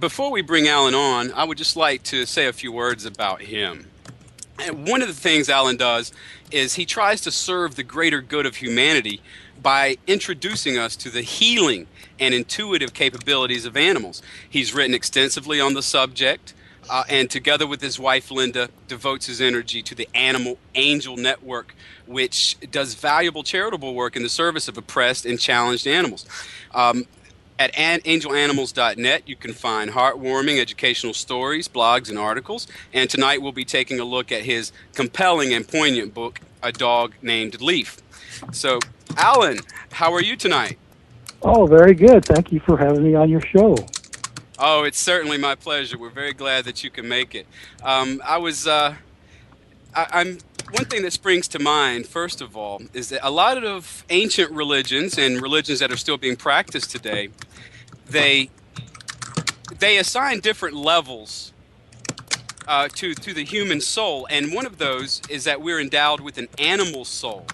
before we bring Alan on, I would just like to say a few words about him. And one of the things Alan does is he tries to serve the greater good of humanity by introducing us to the healing and intuitive capabilities of animals. He's written extensively on the subject, and together with his wife Linda, devotes his energy to the Animal Angel Network, which does valuable charitable work in the service of oppressed and challenged animals. At angelanimals.net, you can find heartwarming educational stories, blogs, and articles. And tonight we'll be taking a look at his compelling and poignant book, A Dog Named Leaf. So, Alan, how are you tonight? Oh, very good. Thank you for having me on your show. Oh, it's certainly my pleasure. We're very glad that you can make it. I'm one thing that springs to mind, first of all, is that a lot of ancient religions and religions that are still being practiced today, they assign different levels to the human soul, and one of those is that we're endowed with an animal soul.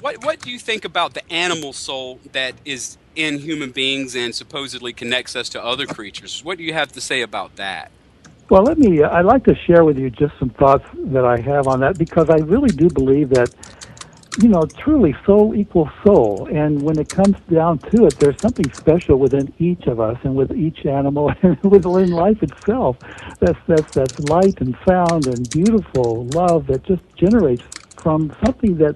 What do you think about the animal soul that is in human beings and supposedly connects us to other creatures? What do you have to say about that? Well, I'd like to share with you just some thoughts that I have on that, because I really do believe that, truly soul equals soul. And when it comes down to it, there's something special within each of us and with each animal and within life itself. That's light and sound and beautiful love that just generates from something that,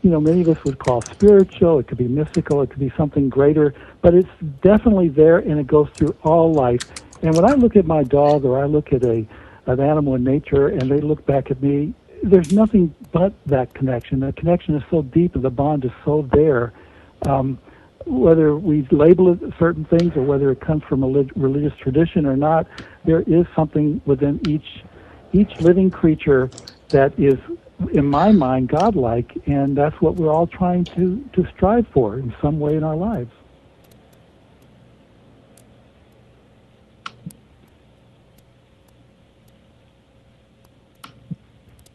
many of us would call spiritual. It could be mystical. It could be something greater. But it's definitely there, and it goes through all life. And when I look at my dog, or I look at an animal in nature, and they look back at me, there's nothing but that connection. The connection is so deep, and the bond is so there. Whether we label it certain things, or whether it comes from a religious tradition or not, there is something within each living creature that is, in my mind, godlike, and that's what we're all trying to strive for in some way in our lives.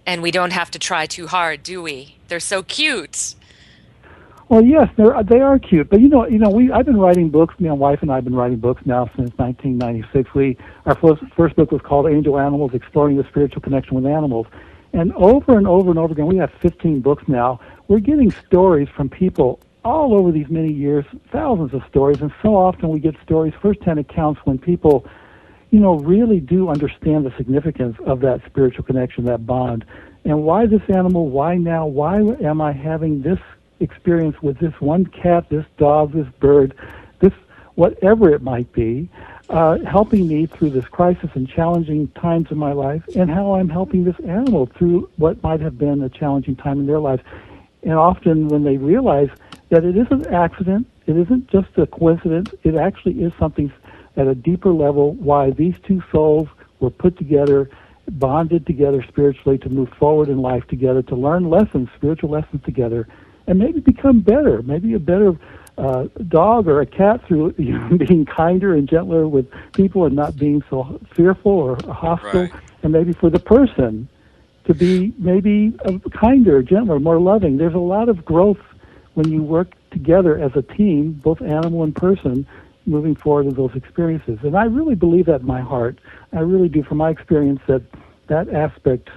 And we don't have to try too hard, do we? They're so cute. Well, yes, they are cute. But I've been writing books. My wife and I have been writing books now since 1996. Our first book was called Angel Animals: Exploring the Spiritual Connection with Animals. And over and over and over again, we have 15 books now. We're getting stories from people all over these many years, thousands of stories, and so often we get stories, first-hand accounts, when people really do understand the significance of that spiritual connection, that bond. And why this animal? Why now? Why am I having this experience with this one cat, this dog, this bird, this whatever it might be, helping me through this crisis and challenging times in my life, and how I'm helping this animal through what might have been a challenging time in their lives. And often when they realize that it isn't an accident, it isn't just a coincidence, it actually is something at a deeper level, why these two souls were put together, bonded together spiritually to move forward in life together, to learn lessons, spiritual lessons together, and maybe become better, maybe a better dog or a cat through being kinder and gentler with people and not being so fearful or hostile, Right. And maybe for the person to be maybe kinder, gentler, more loving. There's a lot of growth when you work together as a team, both animal and person, moving forward in those experiences. And I really believe that in my heart. I really do, from my experience, that aspect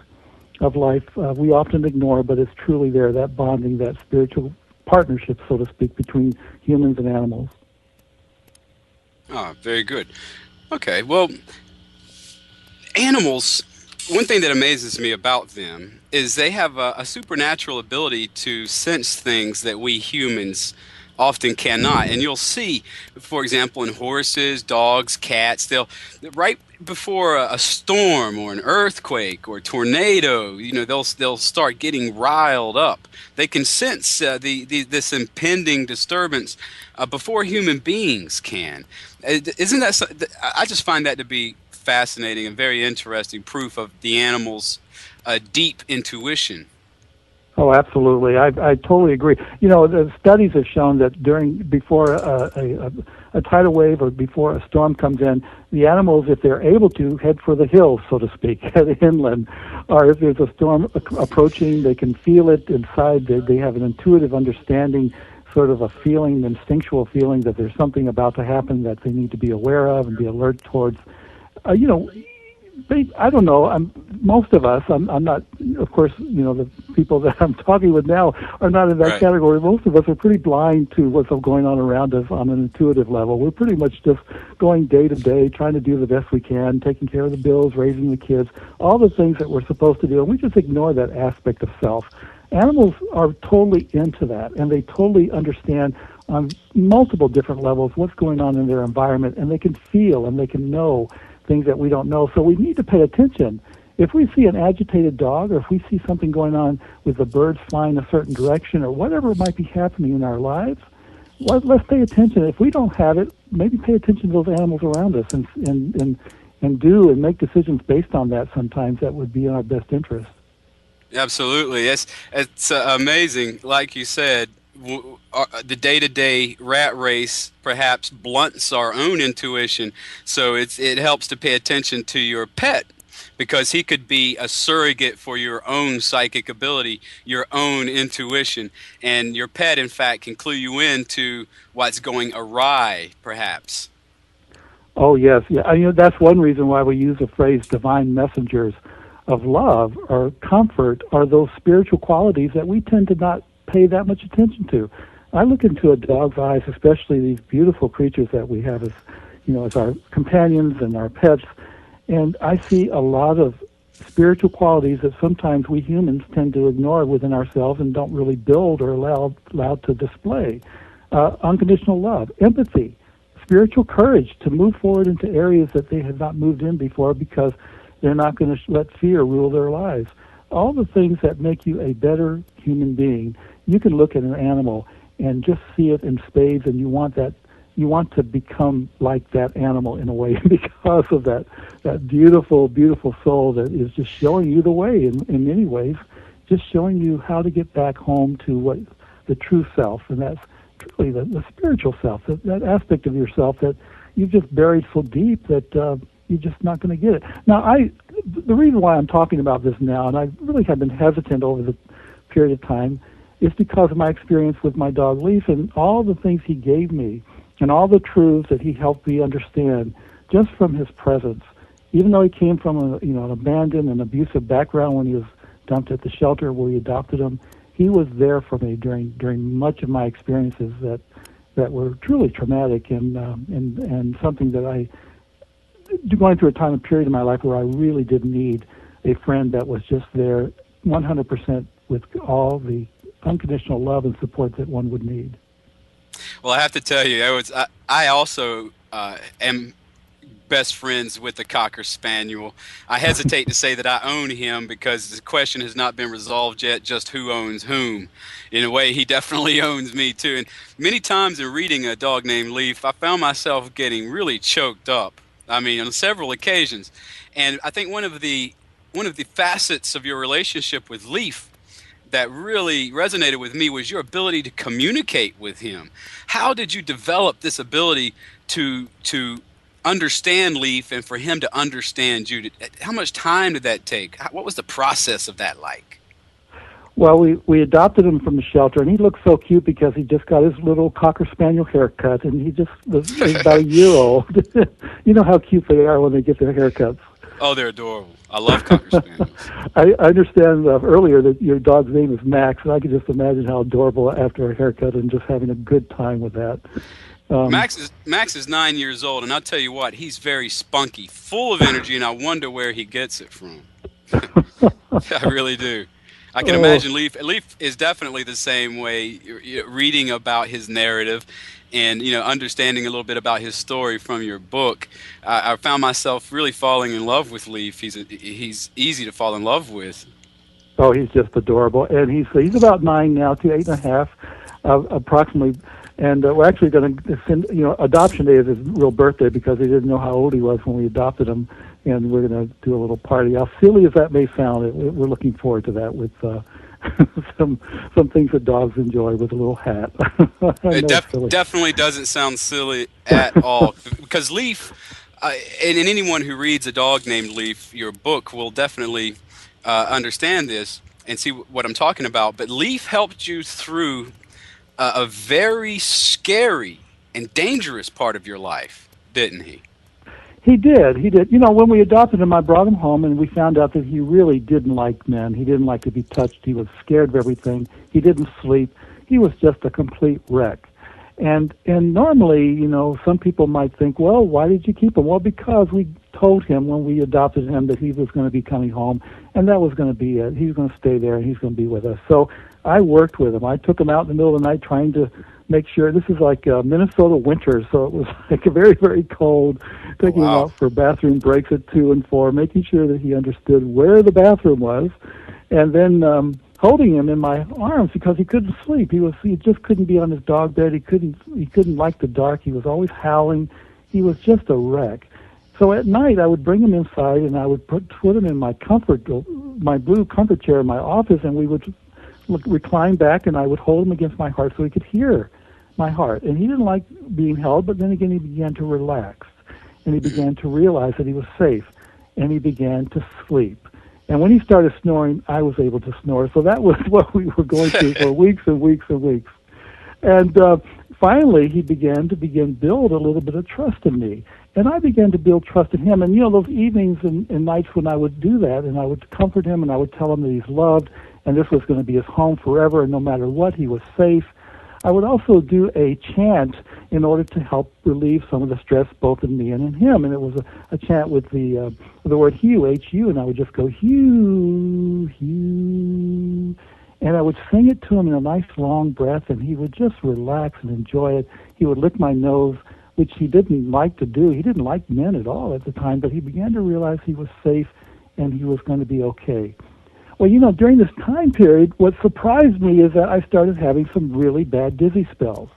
of life we often ignore, but it's truly there, that bonding, that spiritual partnership, so to speak, between humans and animals. Oh, very good. Okay, well, animals, one thing that amazes me about them is they have a supernatural ability to sense things that we humans often cannot. And you'll see, for example, in horses, dogs, cats, they'll right before a storm or an earthquake or a tornado, they'll start getting riled up. They can sense this impending disturbance before human beings can. Isn't that? I just find that to be fascinating and very interesting proof of the animal's deep intuition. Oh, absolutely. I totally agree. The studies have shown that before a tidal wave or before a storm comes in, the animals, if they're able to, head for the hills, so to speak, head inland. Or if there's a storm approaching, they can feel it inside. They have an intuitive understanding, sort of a feeling, instinctual feeling that there's something about to happen that they need to be aware of and be alert towards. you know, I don't know. Most of us. I'm not. Of course, you know, the people that I'm talking with now are not in that Right. category. Most of us are pretty blind to what's going on around us on an intuitive level. We're pretty much just going day to day, trying to do the best we can, taking care of the bills, raising the kids, all the things that we're supposed to do, and we just ignore that aspect of self. Animals are totally into that, and they totally understand on multiple different levels what's going on in their environment, and they can feel and they can know things that we don't know. So we need to pay attention. If we see an agitated dog, or if we see something going on with the birds flying a certain direction, or whatever might be happening in our lives, let's pay attention. If we don't have it, maybe pay attention to those animals around us and do and make decisions based on that. Sometimes that would be in our best interest. Absolutely. It's amazing. Like you said, the day-to-day rat race perhaps blunts our own intuition. So it helps to pay attention to your pet because he could be a surrogate for your own psychic ability, your own intuition, and your pet, in fact, can clue you into what's going awry, perhaps. Oh yes, yeah. You know, that's one reason why we use the phrase "divine messengers of love" or comfort, are those spiritual qualities that we tend to not pay that much attention to. I look into a dog's eyes, especially these beautiful creatures that we have as, you know, as our companions and our pets, and I see a lot of spiritual qualities that sometimes we humans tend to ignore within ourselves and don't really build or allow to display. Unconditional love, empathy, spiritual courage to move forward into areas that they have not moved in before because they're not going to let fear rule their lives. All the things that make you a better human being, you can look at an animal and just see it in spades, and you want that. You want to become like that animal in a way because of that beautiful, beautiful soul that is just showing you the way in many ways, just showing you how to get back home to what the true self, and that's truly the spiritual self, that aspect of yourself that you've just buried so deep that you're just not going to get it. Now, the reason why I'm talking about this now, and I really have been hesitant over the period of time, is because of my experience with my dog Leaf and all the things he gave me and all the truths that he helped me understand just from his presence. Even though he came from an abandoned and abusive background when he was dumped at the shelter where we adopted him, he was there for me during much of my experiences that were truly traumatic and something that I, going through a time and period in my life where I really did need a friend that was just there 100% with all the unconditional love and support that one would need. Well, I have to tell you, I also am best friends with the Cocker Spaniel. I hesitate to say that I own him because the question has not been resolved yet, just who owns whom. In a way, he definitely owns me too. And many times in reading A Dog Named Leaf, I found myself getting really choked up. I mean, on several occasions. And I think one of the facets of your relationship with Leaf that really resonated with me was your ability to communicate with him. How did you develop this ability to understand Leaf and for him to understand you? How much time did that take? What was the process of that like? Well, we adopted him from the shelter, and he looked so cute because he just got his little Cocker Spaniel haircut, and he just was about a year old. You know how cute they are when they get their haircuts. Oh, they're adorable. I love Cocker Spaniels. I understand earlier that your dog's name is Max, and I can just imagine how adorable after a haircut and just having a good time with that. Max is 9 years old, and I'll tell you what, he's very spunky, full of energy, and I wonder where he gets it from. I really do. I can imagine Leaf. Leaf is definitely the same way. Reading about his narrative, and understanding a little bit about his story from your book, I found myself really falling in love with Leaf. He's easy to fall in love with. Oh, he's just adorable, and he's about 9 now to 8.5, approximately. And we're actually going to send, adoption day is his real birthday because he didn't know how old he was when we adopted him, and we're going to do a little party. As silly as that may sound, we're looking forward to that with some things that dogs enjoy with a little hat. It definitely doesn't sound silly at all because Leaf, and anyone who reads A Dog Named Leaf, your book, will definitely understand this and see what I'm talking about. But Leaf helped you through a very scary and dangerous part of your life, didn't he? He did. He did. You know, when we adopted him, I brought him home, and we found out that he really didn't like men. He didn't like to be touched. He was scared of everything. He didn't sleep. He was just a complete wreck. And normally, you know, some people might think, well, why did you keep him? Well, because we told him when we adopted him that he was going to be coming home, and that was going to be it. He was going to stay there, and he's going to be with us. So I worked with him. I took him out in the middle of the night trying to make sure. This is like Minnesota winter, so it was like very, very cold. Taking him out for bathroom breaks at 2 and 4, making sure that he understood where the bathroom was, and then holding him in my arms because he couldn't sleep. He just couldn't be on his dog bed. He couldn't like the dark. He was always howling. He was just a wreck. So at night I would bring him inside and I would put him in my blue comfort chair in my office, and we would recline back and I would hold him against my heart so he could hear my heart. And he didn't like being held, but then again he began to relax and he began to realize that he was safe and he began to sleep. And when he started snoring, I was able to snore. So that was what we were going through for weeks and weeks and weeks. And finally, he began to build a little bit of trust in me. And I began to build trust in him. And, you know, those evenings and nights when I would do that, and I would comfort him, and I would tell him that he's loved, and this was going to be his home forever, and no matter what, he was safe. I would also do a chant in order to help relieve some of the stress both in me and in him. And it was a chant with the word Hugh, H-U, and I would just go, Hugh, Hugh. And I would sing it to him in a nice long breath, and he would just relax and enjoy it. He would lick my nose, which he didn't like to do. He didn't like men at all at the time, but he began to realize he was safe and he was going to be okay. Well, you know, during this time period, what surprised me is that I started having some really bad dizzy spells.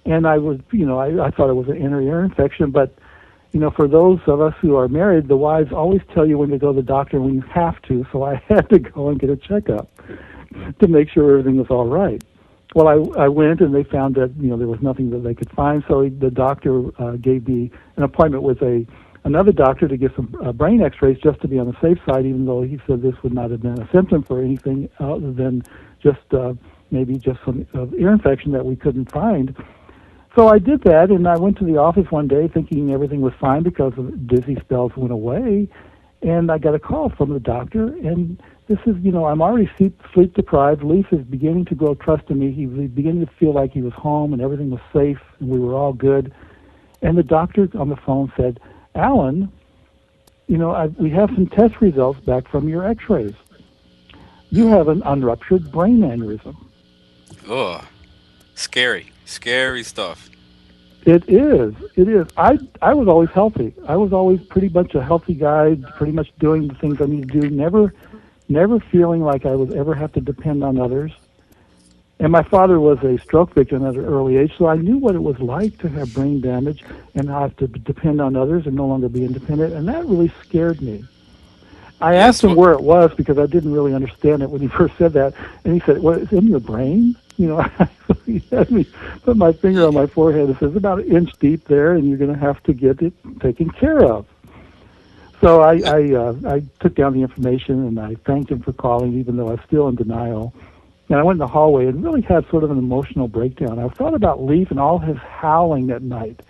And I was, you know, I thought it was an inner ear infection, but, you know, for those of us who are married, the wives always tell you when to go to the doctor when you have to, so I had to go and get a checkup to make sure everything was all right. Well, I went, and they found that, you know, there was nothing that they could find, so the doctor gave me an appointment with another doctor to get some brain x-rays just to be on the safe side, even though he said this would not have been a symptom for anything other than just maybe just some ear infection that we couldn't find. So I did that, and I went to the office one day thinking everything was fine because the dizzy spells went away, and I got a call from the doctor, and this is, you know, I'm already sleep deprived. Leaf is beginning to grow trust in me. He was beginning to feel like he was home and everything was safe and we were all good. And the doctor on the phone said, Alan, you know, we have some test results back from your x-rays. You have an unruptured brain aneurysm. Oh, scary stuff. It is. I was always healthy. I was always pretty much a healthy guy, pretty much doing the things I need to do, never feeling like I would ever have to depend on others. And my father was a stroke victim at an early age, so I knew what it was like to have brain damage and have to depend on others and no longer be independent, and that really scared me. I asked him where it was because I didn't really understand it when he first said that, and he said, well, it's in your brain? You know, he had me put my finger on my forehead and says, about an inch deep there, and you're going to have to get it taken care of. So I took down the information, and I thanked him for calling, even though I was still in denial. And I went in the hallway and really had sort of an emotional breakdown. I thought about Leaf and all his howling at night.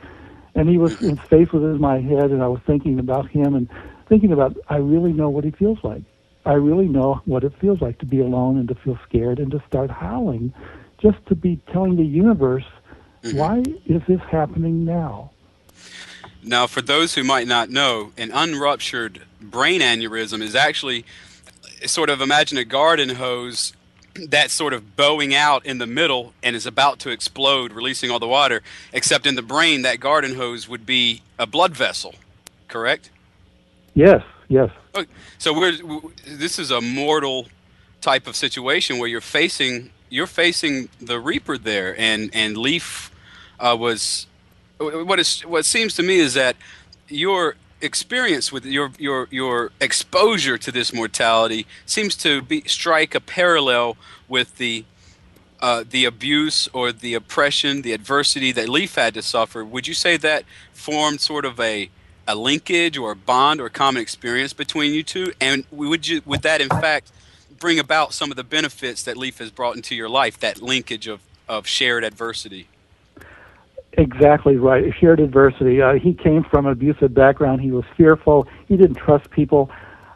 And his face was in my head, and I was thinking about him and thinking about, I really know what he feels like. I really know what it feels like to be alone and to feel scared and to start howling, just to be telling the universe, why is this happening now? Now, for those who might not know, an unruptured brain aneurysm is actually sort of, imagine a garden hose that's sort of bowing out in the middle and is about to explode, releasing all the water, except in the brain, that garden hose would be a blood vessel, correct? Yes. Okay. So this is a mortal type of situation where you're facing the Reaper there, and Leaf was what seems to me is that your experience with your exposure to this mortality seems to strike a parallel with the abuse or the oppression, the adversity that Leaf had to suffer. Would you say that formed sort of a linkage or a bond or common experience between you two? And would that in fact bring about some of the benefits that Leaf has brought into your life, that linkage of shared adversity? Exactly right. Shared adversity. He came from an abusive background. He was fearful. He didn't trust people.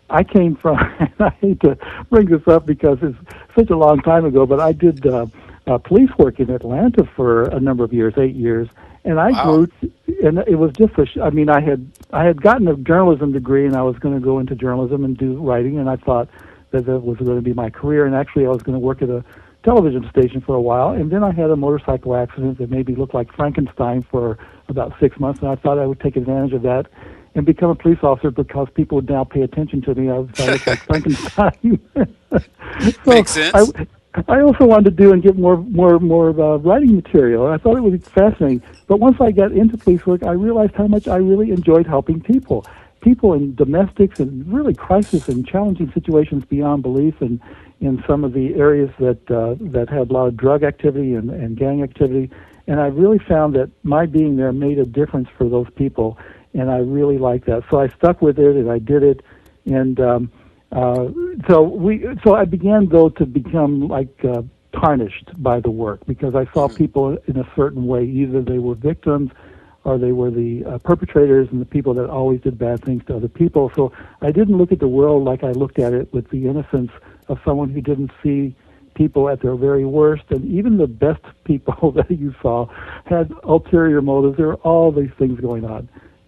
I came from, and I hate to bring this up because it's such a long time ago, but I did police work in Atlanta for a number of years, 8 years, and I Wow. grew, and it was just I mean, I had gotten a journalism degree, and I was going to go into journalism and do writing, and I thought that was going to be my career, and actually I was going to work at a television station for a while, and then I had a motorcycle accident that made me look like Frankenstein for about 6 months, and I thought I would take advantage of that and become a police officer because people would now pay attention to me. I looked like Frankenstein. So Makes sense. I also wanted to do and get more writing material. I thought it would be fascinating. But once I got into police work, I realized how much I really enjoyed helping people. People in domestics and really crisis and challenging situations beyond belief, and in some of the areas that had a lot of drug activity and gang activity. And I really found that my being there made a difference for those people, and I really liked that. So I stuck with it, and I did it. And so I began, though, to become like tarnished by the work because I saw people in a certain way. Either they were victims or they were the perpetrators and the people that always did bad things to other people. So I didn't look at the world like I looked at it with the innocence of someone who didn't see people at their very worst. And even the best people that you saw had ulterior motives. There were all these things going on.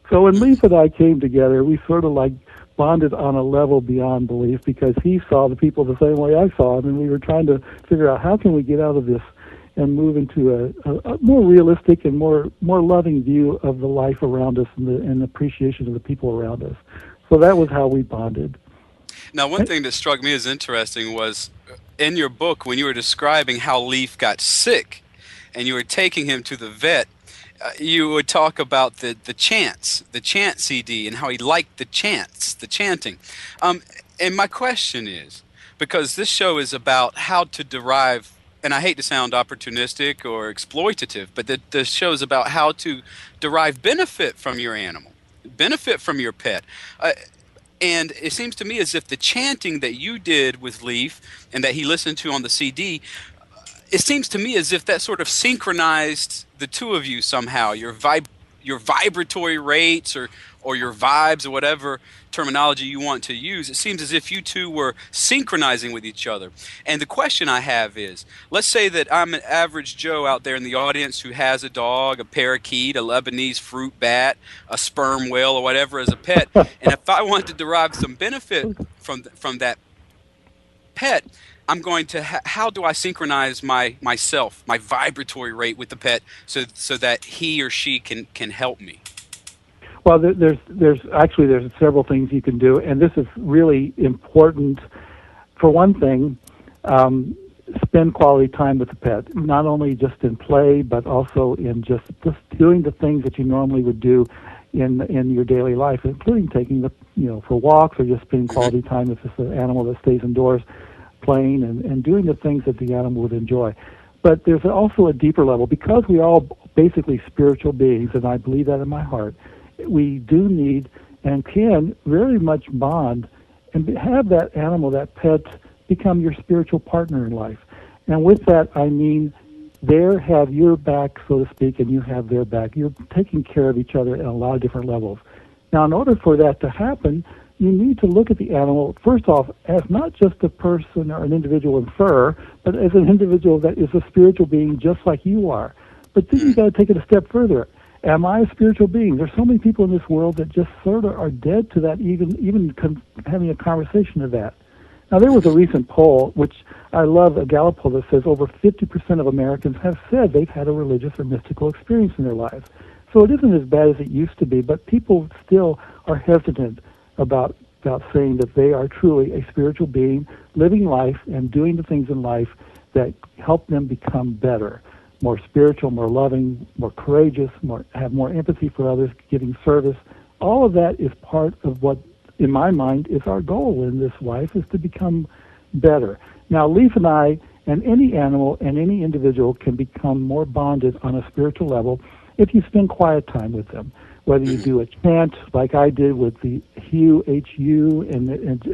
So when Leaf and I came together, we sort of like bonded on a level beyond belief because he saw the people the same way I saw them, and we were trying to figure out how can we get out of this and move into a more realistic and more loving view of the life around us and the appreciation of the people around us. So that was how we bonded. Now, one thing that struck me as interesting was in your book when you were describing how Leaf got sick and you were taking him to the vet, you would talk about the chant CD, and how he liked the chants, the chanting. And my question is, because this show is about how to derive, and I hate to sound opportunistic or exploitative, but the show is about how to derive benefit from your animal, benefit from your pet. And it seems to me as if the chanting that you did with Leaf and that he listened to on the CD, it seems to me as if that sort of synchronized the two of you somehow, your vibratory rates or your vibes or whatever terminology you want to use. It seems as if you two were synchronizing with each other. And the question I have is, let's say that I'm an average Joe out there in the audience who has a dog, a parakeet, a Lebanese fruit bat, a sperm whale, or whatever as a pet. And if I want to derive some benefit from that pet, I'm going to how do I synchronize myself, my vibratory rate with the pet, so that he or she can help me? Well, there's several things you can do, and this is really important. For one thing, spend quality time with the pet, not only just in play, but also in just doing the things that you normally would do in your daily life, including taking for walks or just spending quality time if it's an animal that stays indoors, playing and doing the things that the animal would enjoy. But there's also a deeper level, because we are all basically spiritual beings, and I believe that in my heart. We do need and can very much bond and have that animal, that pet, become your spiritual partner in life. And with that, I mean they have your back, so to speak, and you have their back. You're taking care of each other at a lot of different levels. Now, in order for that to happen, you need to look at the animal, first off, as not just a person or an individual in fur, but as an individual that is a spiritual being just like you are. But then you got to take it a step further. Am I a spiritual being? There's so many people in this world that just sort of are dead to that, even having a conversation of that. Now, there was a recent poll, which I love, a Gallup poll that says over 50% of Americans have said they've had a religious or mystical experience in their lives. So it isn't as bad as it used to be, but people still are hesitant about saying that they are truly a spiritual being, living life and doing the things in life that help them become better, more spiritual, more loving, more courageous, have more empathy for others, giving service. All of that is part of what, in my mind, is our goal in this life, is to become better. Now, Leaf and I, and any animal and any individual, can become more bonded on a spiritual level if you spend quiet time with them. Whether you do a chant like I did with the Hu, H-U,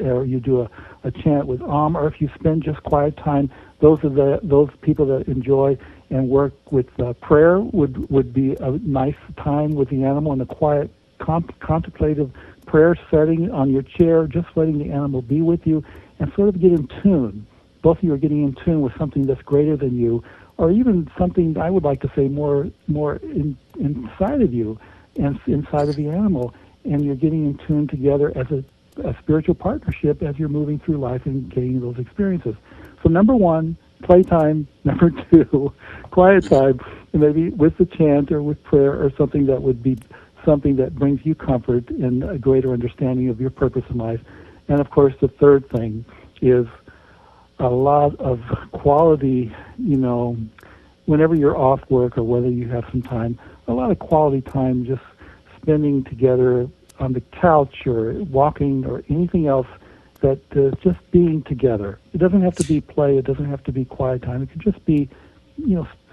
or you do a chant with Om, or if you spend just quiet time those people that enjoy and work with prayer would be a nice time with the animal in a quiet, contemplative prayer setting on your chair, just letting the animal be with you and sort of get in tune. Both of you are getting in tune with something that's greater than you, or even something I would like to say more inside of you and inside of the animal, and you're getting in tune together as a spiritual partnership as you're moving through life and getting those experiences. So number one, playtime. Number two, quiet time, and maybe with the chant or with prayer or something that would be something that brings you comfort and a greater understanding of your purpose in life. And of course, the third thing is a lot of quality, whenever you're off work or whether you have some time, a lot of quality time just spending together on the couch or walking or anything else, that just being together. It doesn't have to be play. It doesn't have to be quiet time. It can just be,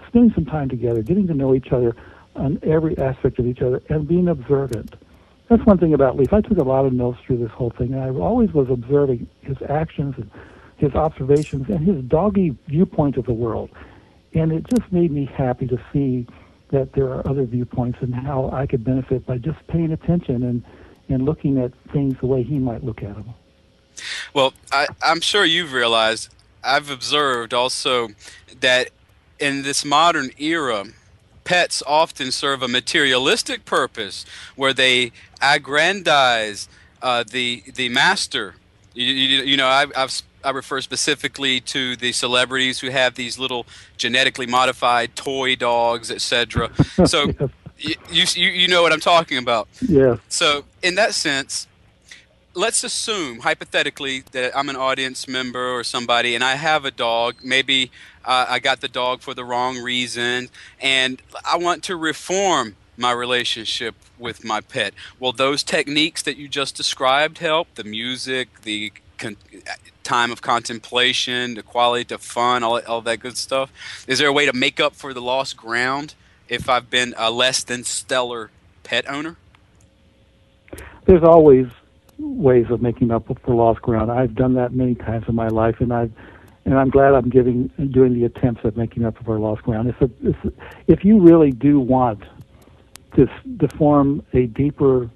spending some time together, getting to know each other on every aspect of each other and being observant. That's one thing about Leaf. I took a lot of notes through this whole thing, and I always was observing his actions and his observations and his doggy viewpoint of the world. And it just made me happy to see that there are other viewpoints and how I could benefit by just paying attention and looking at things the way he might look at them. Well, I'm sure you've realized, I've observed also that in this modern era, pets often serve a materialistic purpose where they aggrandize the master. I refer specifically to the celebrities who have these little genetically modified toy dogs, etc. So you know what I'm talking about. Yeah. So in that sense, let's assume hypothetically that I'm an audience member or somebody and I have a dog. Maybe I got the dog for the wrong reason and I want to reform my relationship with my pet. Will those techniques that you just described help? The music, the time of contemplation, the quality, the fun, all that good stuff. Is there a way to make up for the lost ground if I've been a less than stellar pet owner? There's always ways of making up for lost ground. I've done that many times in my life, and I'm glad I'm doing the attempts at making up for lost ground. If you really do want to form a deeper,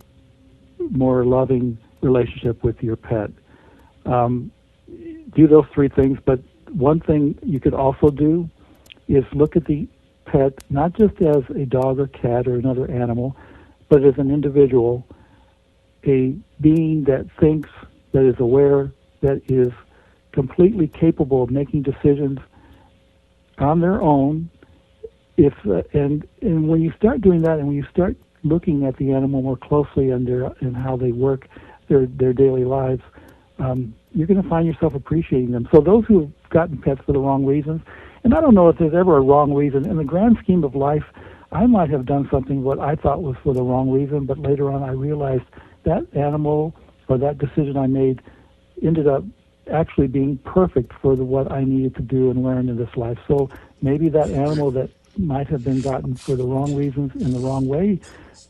more loving relationship with your pet, do those three things. But one thing you could also do is look at the pet not just as a dog or cat or another animal, but as an individual, a being that thinks, that is aware, that is completely capable of making decisions on their own. And when you start doing that, and when you start looking at the animal more closely and how they work their daily lives, you're going to find yourself appreciating them. So those who have gotten pets for the wrong reasons, and I don't know if there's ever a wrong reason. In the grand scheme of life, I might have done something what I thought was for the wrong reason, but later on I realized that animal or that decision I made ended up actually being perfect for what I needed to do and learn in this life. So maybe that animal that might have been gotten for the wrong reasons in the wrong way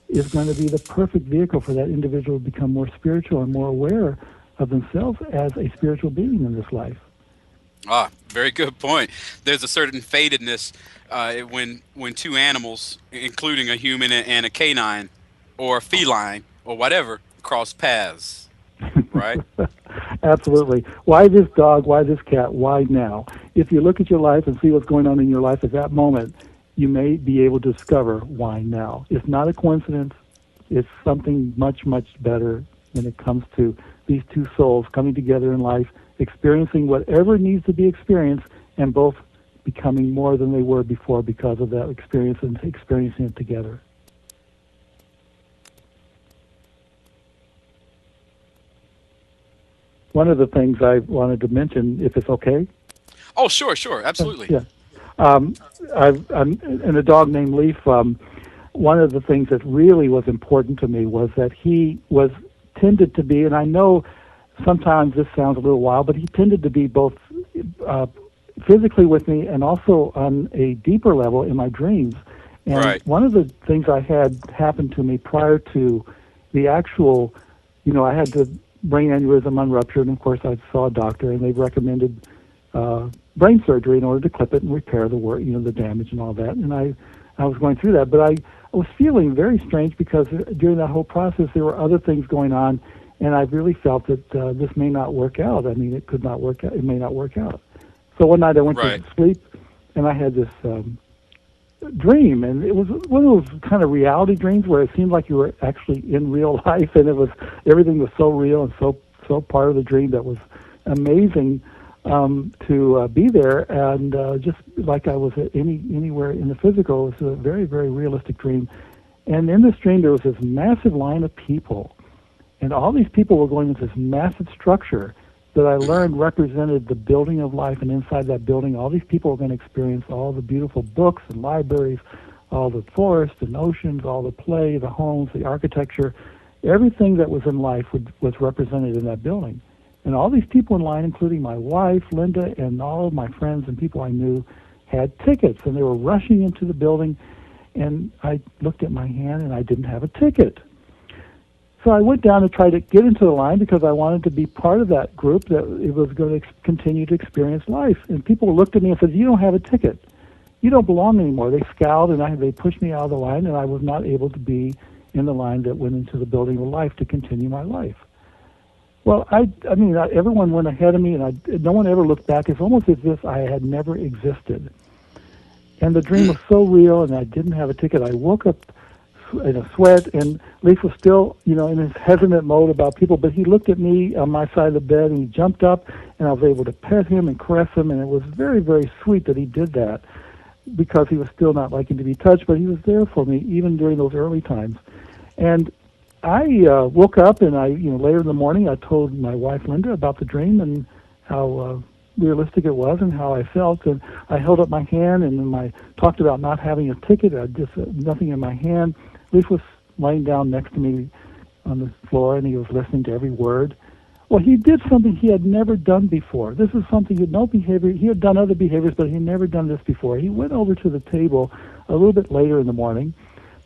is going to be the perfect vehicle for that individual to become more spiritual and more aware of themselves as a spiritual being in this life. Ah, very good point. There's a certain fatedness when two animals, including a human and a canine or a feline or whatever, cross paths, right? Absolutely. Why this dog? Why this cat? Why now? If you look at your life and see what's going on in your life at that moment, you may be able to discover why now. It's not a coincidence. It's something much, much better when it comes to these two souls coming together in life, experiencing whatever needs to be experienced, and both becoming more than they were before because of that experience and experiencing it together. One of the things I wanted to mention, if it's okay. Oh, sure, absolutely. Yeah. And a dog named Leaf, one of the things that really was important to me was that he tended to be, and I know sometimes this sounds a little wild, but he tended to be both physically with me and also on a deeper level in my dreams. And right. One of the things I had happen to me prior to the actual, I had the brain aneurysm unruptured, and of course I saw a doctor, and they recommended brain surgery in order to clip it and repair the damage and all that. And I was going through that, but I was feeling very strange because during that whole process there were other things going on, and I really felt that this may not work out. I mean, it could not work out. It may not work out. So one night I went to sleep, and I had this dream, and it was one of those kind of reality dreams where it seemed like you were actually in real life, and everything was so real and so part of the dream that was amazing to be there, and just like I was anywhere in the physical. It was a very, very realistic dream. And in this dream there was this massive line of people, and all these people were going into this massive structure that I learned represented the building of life, and inside that building all these people were going to experience all the beautiful books and libraries, all the forests and oceans, all the play, the homes, the architecture, everything that was in life was represented in that building. And all these people in line, including my wife, Linda, and all of my friends and people I knew, had tickets, and they were rushing into the building, and I looked at my hand, and I didn't have a ticket. So I went down to try to get into the line because I wanted to be part of that group that it was going to continue to experience life. And people looked at me and said, "You don't have a ticket. You don't belong anymore." They scowled, and they pushed me out of the line, and I was not able to be in the line that went into the building of life to continue my life. Well, everyone went ahead of me, and no one ever looked back. It's almost as if I had never existed. And the dream was so real, and I didn't have a ticket. I woke up in a sweat, and Leaf was still, in his hesitant mode about people, but he looked at me on my side of the bed, and he jumped up, and I was able to pet him and caress him, and it was very, very sweet that he did that because he was still not liking to be touched, but he was there for me even during those early times. And I woke up, and later in the morning, I told my wife Linda about the dream and how realistic it was and how I felt. And I held up my hand, and then I talked about not having a ticket. I just nothing in my hand. Leaf was laying down next to me on the floor, and he was listening to every word. Well, he did something he had never done before. This is something no behavior. He had done other behaviors, but he had never done this before. He went over to the table a little bit later in the morning,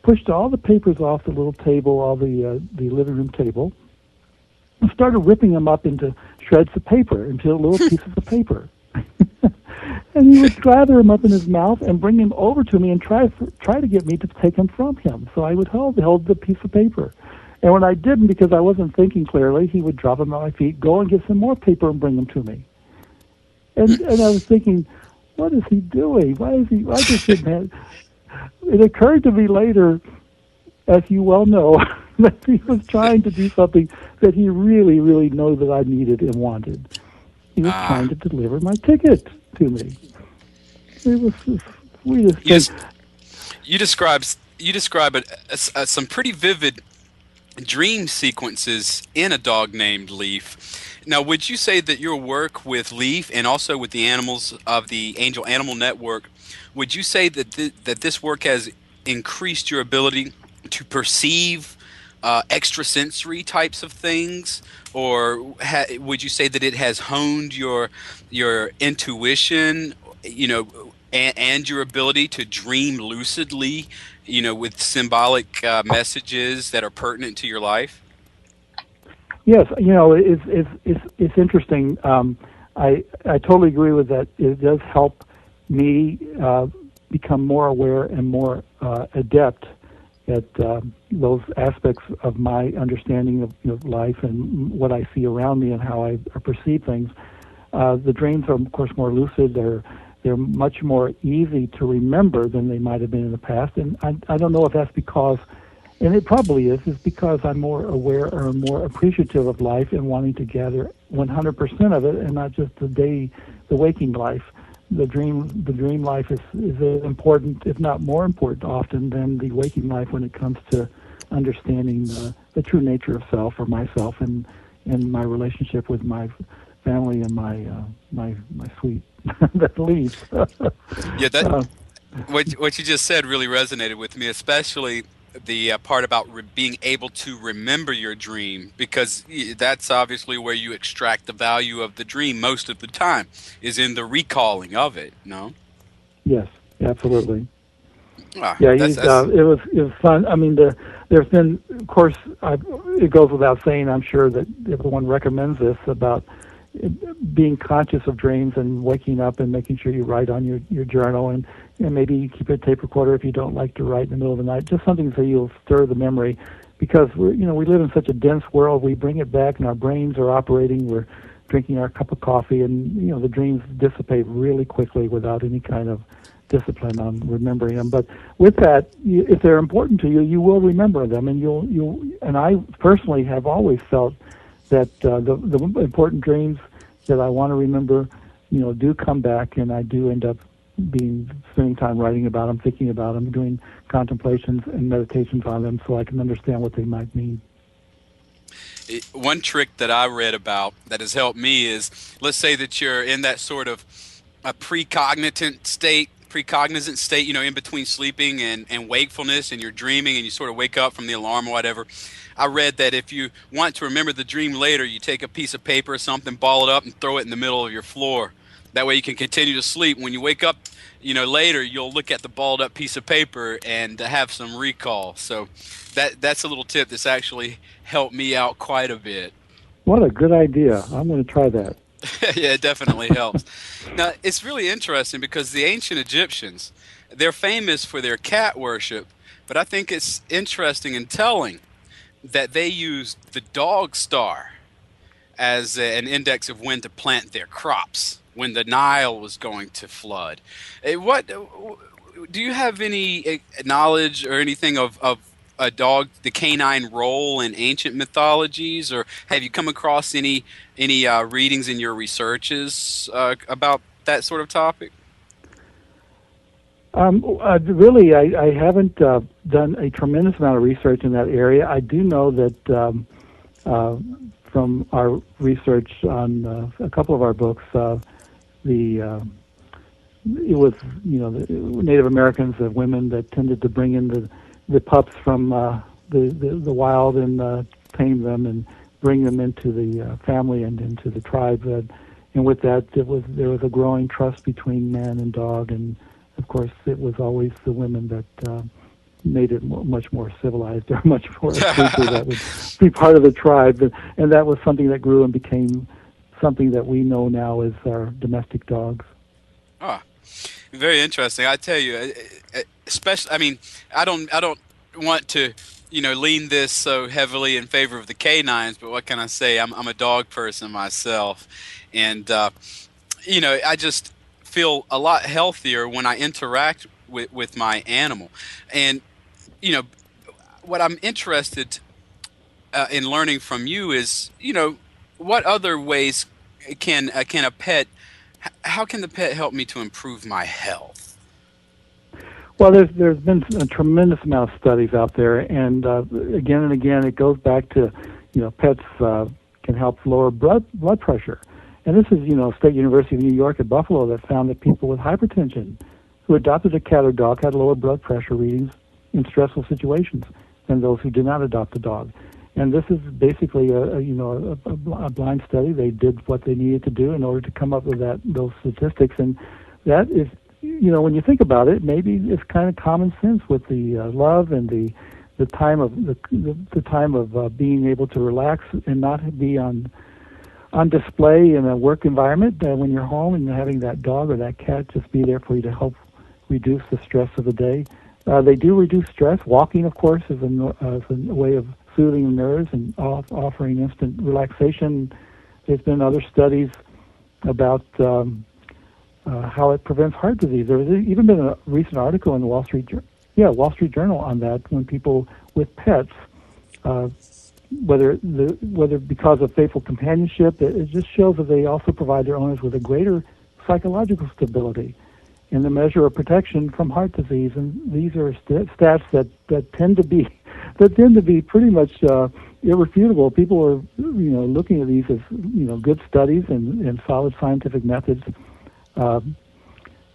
pushed all the papers off the little table, all the living room table, and started ripping them up into shreds of paper, into little pieces of paper. And he would gather them up in his mouth and bring them over to me and try to get me to take them from him. So I would hold the piece of paper. And when I didn't, because I wasn't thinking clearly, he would drop them at my feet, go and get some more paper and bring them to me. And I was thinking, what is he doing? Why does he have... It occurred to me later, as you well know, that he was trying to do something that he really, really knew that I needed and wanted. He was trying to deliver my ticket to me. It was the sweetest thing. You describe some pretty vivid dream sequences in A Dog Named Leaf. Now, would you say that your work with Leaf and also with the animals of the Angel Animal Network, would you say that that this work has increased your ability to perceive extrasensory types of things, or would you say that it has honed your intuition, and your ability to dream lucidly, with symbolic messages that are pertinent to your life? Yes, it's interesting. I totally agree with that. It does help me become more aware and more adept at those aspects of my understanding of life and what I see around me and how I perceive things. The dreams are, of course, more lucid. They're much more easy to remember than they might have been in the past. And I don't know if that's because, and it probably is because I'm more aware or more appreciative of life and wanting to gather 100% of it and not just the waking life. The dream life is as important, if not more important often than the waking life when it comes to understanding the true nature of self or myself and my relationship with my family and my sweet that leaves. Yeah, what you just said really resonated with me, especially the part about being able to remember your dream, because that's obviously where you extract the value of the dream most of the time, is in the recalling of it. No? Yes, absolutely. Ah, yeah, it was fun. I mean, there's been, of course, it goes without saying, I'm sure that everyone recommends this about, being conscious of dreams and waking up and making sure you write on your journal, and maybe you keep a tape recorder if you don't like to write in the middle of the night. Just something so you'll stir the memory, because we live in such a dense world. We bring it back and our brains are operating. We're drinking our cup of coffee, and the dreams dissipate really quickly without any kind of discipline on remembering them. But with that, if they're important to you, you will remember them, and you'll. And I personally have always felt that the important dreams that I want to remember, do come back, and I do end up spending time writing about them, thinking about them, doing contemplations and meditations on them, so I can understand what they might mean. One trick that I read about that has helped me is, let's say that you're in that sort of a precognizant state, in between sleeping and wakefulness, and you're dreaming and you sort of wake up from the alarm or whatever. I read that if you want to remember the dream later, you take a piece of paper or something, ball it up, and throw it in the middle of your floor. That way you can continue to sleep. When you wake up, later, you'll look at the balled up piece of paper and have some recall. So that's a little tip that's actually helped me out quite a bit. What a good idea. I'm going to try that. Yeah, it definitely helps. Now, it's really interesting because the ancient Egyptians, they're famous for their cat worship, but I think it's interesting and telling that they used the dog star as an index of when to plant their crops, when the Nile was going to flood. What do you have any knowledge or anything of a dog, the canine role in ancient mythologies, or have you come across any readings in your researches about that sort of topic? Really, I haven't done a tremendous amount of research in that area. I do know that from our research on a couple of our books, it was the Native Americans, the women that tended to bring in the pups from the wild and tame them and bring them into the family and into the tribe. And with that, there was a growing trust between man and dog, and of course, it was always the women that made it much more civilized, or much more a creature that would be part of the tribe. And that was something that grew and became something that we know now as our domestic dogs. Ah, very interesting. I tell you, especially, I don't want to, lean this so heavily in favor of the canines, but what can I say? I'm a dog person myself, and I just feel a lot healthier when I interact with my animal. And what I'm interested in learning from you is, what other ways can a pet, how can the pet help me to improve my health? Well, there's been a tremendous amount of studies out there, and again and again it goes back to, pets can help lower blood pressure. And this is, State University of New York at Buffalo that found that people with hypertension who adopted a cat or dog had lower blood pressure readings in stressful situations than those who did not adopt a dog. And this is basically a blind study. They did what they needed to do in order to come up with those statistics. And that is, when you think about it, maybe it's kind of common sense with the love and the time of being able to relax and not be on display in a work environment when you're home, and having that dog or that cat just be there for you to help reduce the stress of the day. They do reduce stress. Walking, of course, is a way of soothing the nerves and offering instant relaxation. There's been other studies about how it prevents heart disease. There's even been a recent article in the Wall Street Journal on that, when people with pets, whether because of faithful companionship, it just shows that they also provide their owners with a greater psychological stability in the measure of protection from heart disease. And these are stats that tend to be pretty much irrefutable. People are looking at these as good studies and solid scientific methods. One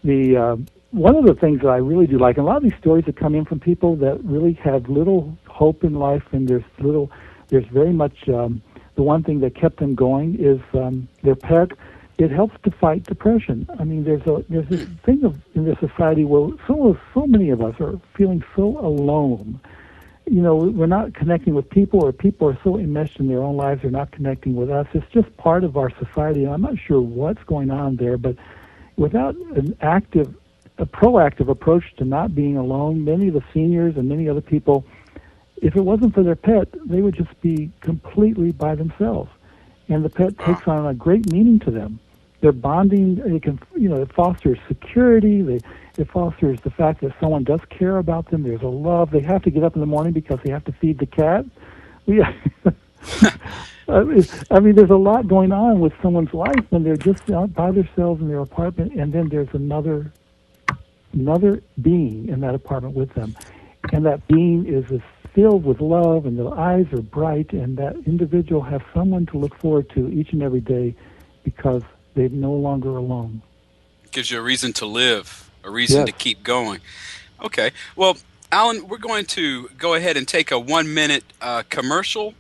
of the things that I really do like, and a lot of these stories that come in from people that really have little hope in life, and there's very much the one thing that kept them going is their pet. It helps to fight depression. I mean, there's this thing in this society where so many of us are feeling so alone, we're not connecting with people, or people are so enmeshed in their own lives, they're not connecting with us. It's just part of our society. I'm not sure what's going on there, but without a proactive approach to not being alone, many of the seniors and many other people, if it wasn't for their pet, they would just be completely by themselves. And the pet takes on a great meaning to them. They're bonding. It fosters security. It fosters the fact that someone does care about them. There's a love. They have to get up in the morning because they have to feed the cat. I mean, there's a lot going on with someone's life when they're just out by themselves in their apartment, and then there's another being in that apartment with them. And that being is filled with love, and the eyes are bright, and that individual has someone to look forward to each and every day because they're no longer alone. Gives you a reason to live, a reason to keep going. Okay. Well, Alan, we're going to go ahead and take a 1-minute commercial.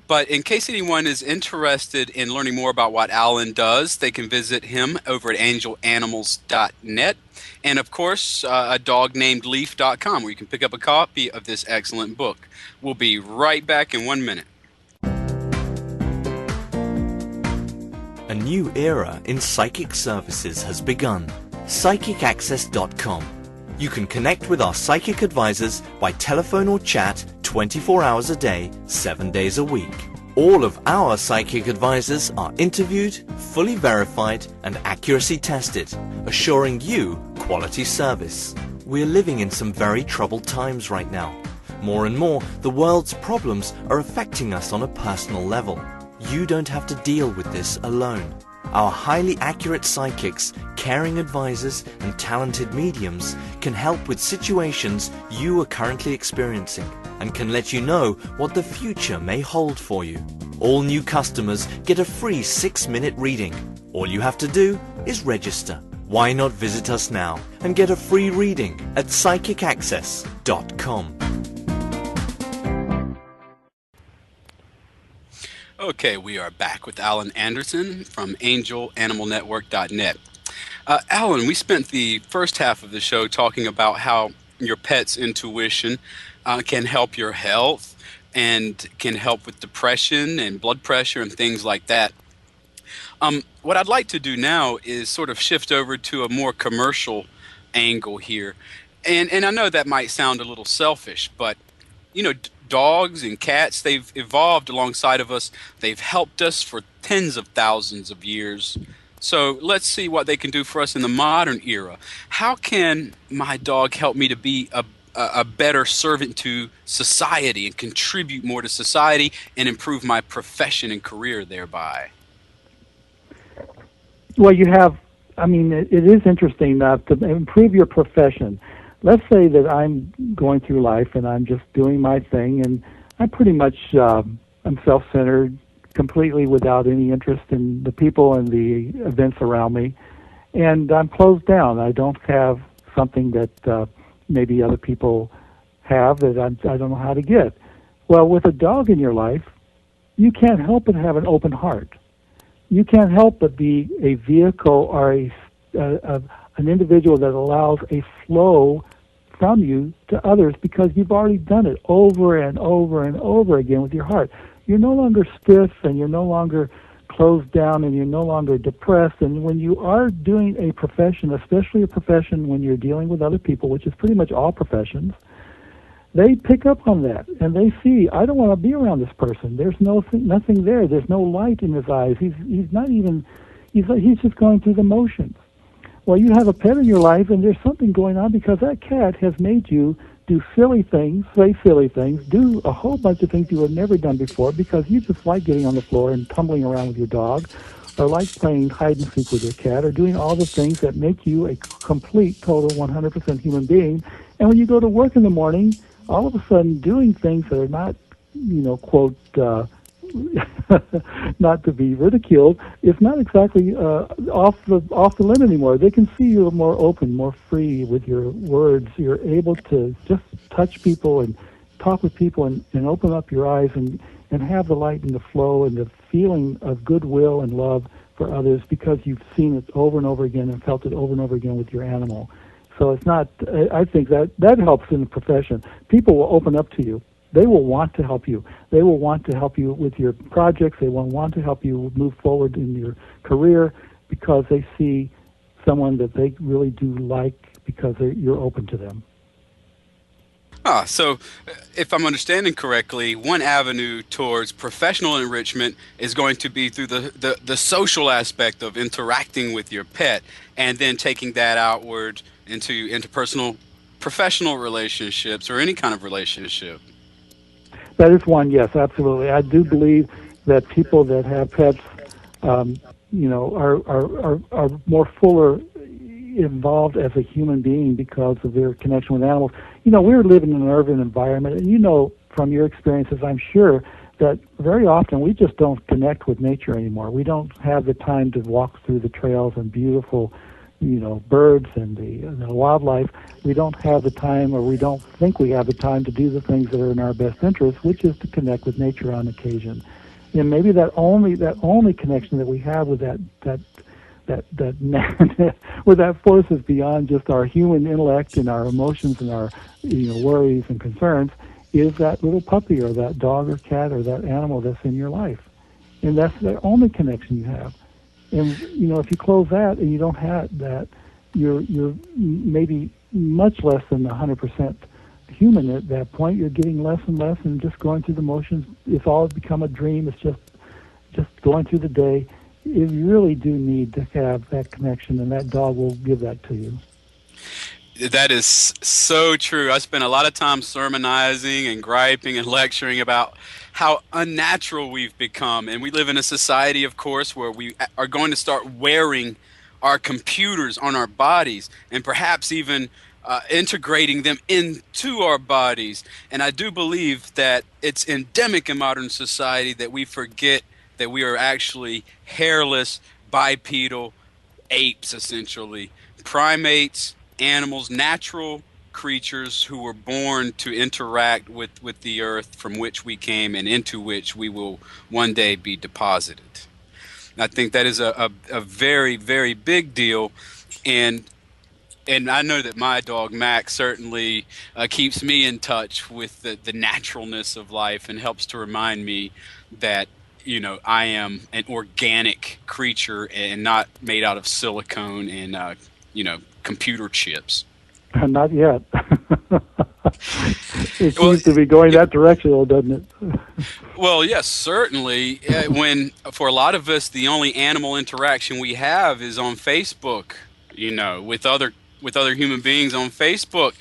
But in case anyone is interested in learning more about what Alan does, they can visit him over at angelanimals.net. And, of course, a dognamedleaf.com, where you can pick up a copy of this excellent book. We'll be right back in 1 minute. A new era in psychic services has begun. PsychicAccess.com. You can connect with our psychic advisors by telephone or chat 24 hours a day, 7 days a week. All of our psychic advisors are interviewed, fully verified, and accuracy tested, assuring you quality service. We're living in some very troubled times right now. More and more, the world's problems are affecting us on a personal level. You don't have to deal with this alone. Our highly accurate psychics, caring advisors, and talented mediums can help with situations you are currently experiencing and can let you know what the future may hold for you. All new customers get a free 6-minute reading. All you have to do is register. Why not visit us now and get a free reading at PsychicAccess.com. Okay, we are back with Alan Anderson from angelanimalnetwork.net. Alan, we spent the first half of the show talking about how your pet's intuition can help your health and can help with depression and blood pressure and things like that. What I'd like to do now is sort of shift over to a more commercial angle here. And I know that might sound a little selfish, but, dogs and cats, they've evolved alongside of us. They've helped us for tens of thousands of years. So let's see what they can do for us in the modern era. How can my dog help me to be a better servant to society and contribute more to society and improve my profession and career thereby? Well, it is interesting to improve your profession. Let's say that I'm going through life and I'm just doing my thing, and I'm pretty much I'm self-centered, completely without any interest in the people and the events around me, and I'm closed down. I don't have something that maybe other people have that I don't know how to get. Well, with a dog in your life, you can't help but have an open heart. You can't help but be a vehicle or an individual that allows a flow from you to others because you've already done it over and over and over again with your heart. You're no longer stiff, and you're no longer closed down, and you're no longer depressed. And when you are doing a profession, especially a profession when you're dealing with other people, which is pretty much all professions, they pick up on that, and they see, I don't want to be around this person. There's nothing there. There's no light in his eyes. He's just going through the motions. Well, you have a pet in your life, and there's something going on because that cat has made you do silly things, say silly things, do a whole bunch of things you have never done before because you just like getting on the floor and tumbling around with your dog, or like playing hide and seek with your cat, or doing all the things that make you a complete, total, 100% human being. And when you go to work in the morning, all of a sudden doing things that are not, quote, not to be ridiculed, it's not exactly off the limb anymore. They can see you're more open, more free with your words. You're able to just touch people and talk with people and open up your eyes and have the light and the flow and the feeling of goodwill and love for others because you've seen it over and over again and felt it over and over again with your animal. So it's not. I think that helps in the profession. People will open up to you. They will want to help you. They will want to help you with your projects. They will want to help you move forward in your career because they see someone that they really do like because you're open to them. So if I'm understanding correctly, one avenue towards professional enrichment is going to be through the social aspect of interacting with your pet and then taking that outward into personal, professional relationships or any kind of relationship. That is one, yes, absolutely. I do believe that people that have pets, are more fuller involved as a human being because of their connection with animals. We're living in an urban environment, and from your experiences, I'm sure, that very often we just don't connect with nature anymore. We don't have the time to walk through the trails and beautiful, birds and the wildlife. We don't have the time, or we don't think we have the time to do the things that are in our best interest, which is to connect with nature on occasion. And maybe that only connection that we have with that where that force is beyond just our human intellect and our emotions and our worries and concerns is that little puppy or that dog or cat or that animal that's in your life, and that's the only connection you have. And if you close that and you don't have that, you're maybe much less than 100% human at that point. You're getting less and less and just going through the motions. It's all become a dream. It's just going through the day. You really do need to have that connection, and that dog will give that to you. That is so true. I spent a lot of time sermonizing and griping and lecturing about how unnatural we've become. And we live in a society, of course, where we are going to start wearing our computers on our bodies and perhaps even integrating them into our bodies. And I do believe that it's endemic in modern society that we forget that we are actually hairless, bipedal apes, essentially. Primates, animals, natural creatures who were born to interact with the earth from which we came and into which we will one day be deposited. And I think that is a very, very big deal. And I know that my dog, Max, certainly keeps me in touch with the naturalness of life and helps to remind me that I am an organic creature and not made out of silicone and, computer chips. Not yet. It seems to be going that direction, though, doesn't it? Well, yes, certainly. When, for a lot of us, the only animal interaction we have is on Facebook, with other human beings on Facebook.